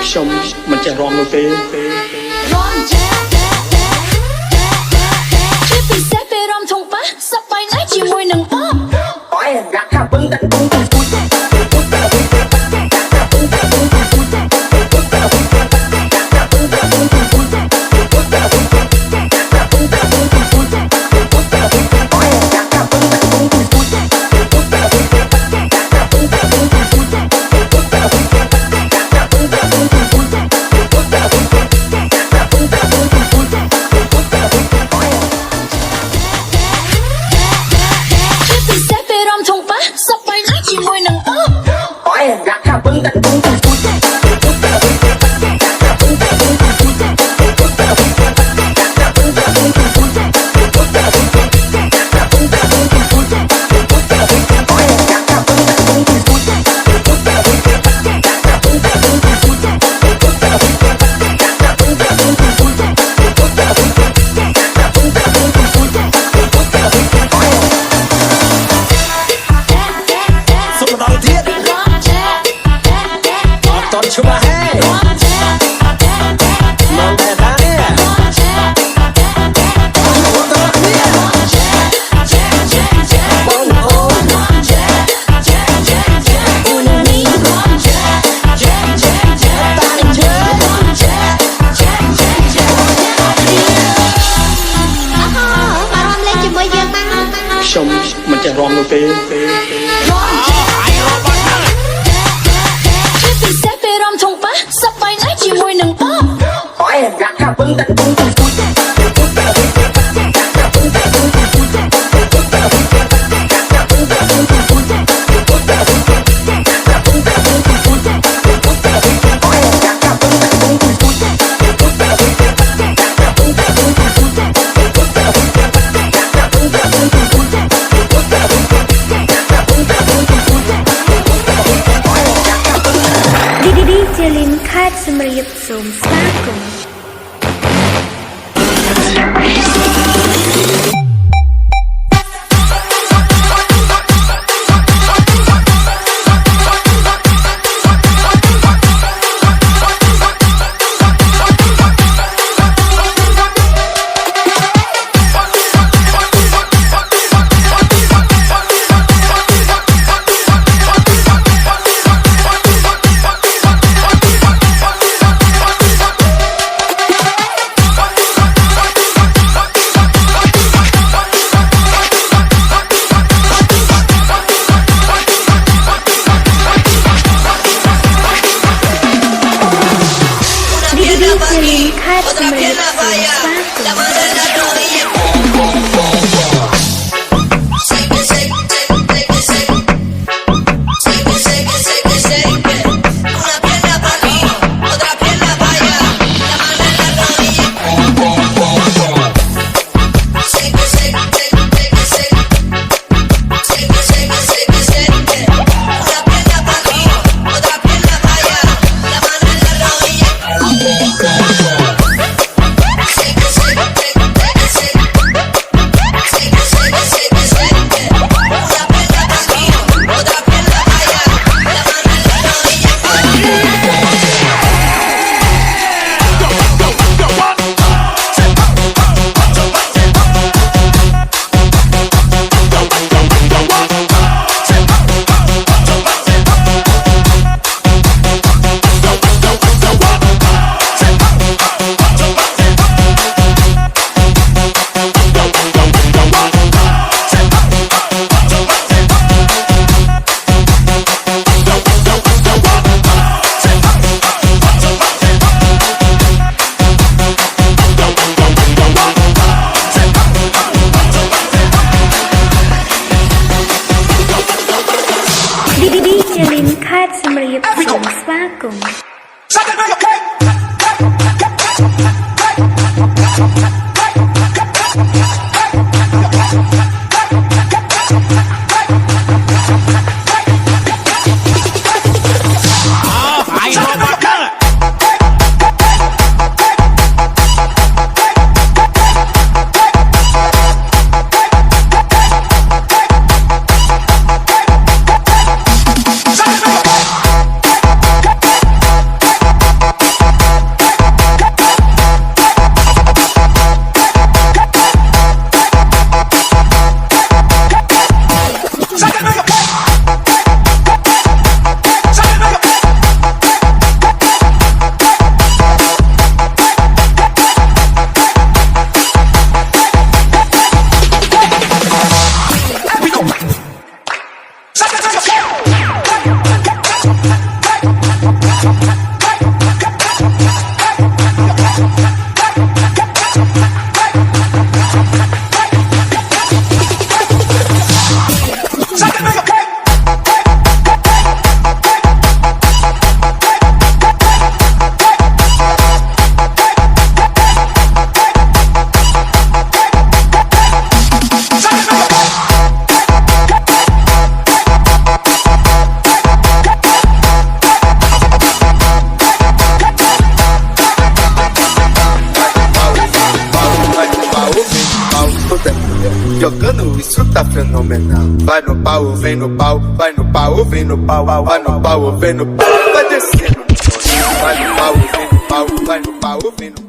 ខ្ញុំមិនចេះរាំនោះទេរាំជាពិសេសពេលរាំធុងប៉ះសប្បាយណាស់ជាមួយនឹងអបអូយរ៉ាក់ថាពឹងតែពឹងតែពូជខ្ញុំមិនចេះរាំនោះទេពិសេសពេលរាំធុងប៉ះសប្បាយណាស់ជាមួយនឹងអបអូយរ៉ាក់ថាពឹងតែពឹងតែពូជសម្រាប់សូមស្វាគមន៍Otra pierna falla, la mano en la rodilla. Shake it, shake it, shake it, shake it. Shake it, shake it, shake it, shake it. Una pierna para arriba, otra pierna para allá, la mano en la rodilla. Shake it, shake it, shake it, shake it. Shake it, shake it, shake it, shake it. Una pierna para arriba, otra pierna para allá, la mano en la rodilla. jogando, isso tá fenomenal. Vai no pau, vem no pau, vai no pau, vem no pau, vai no pau, vem no pau, vai descendo. Vai no pau, vem no pau, vai no pau, vem no pau.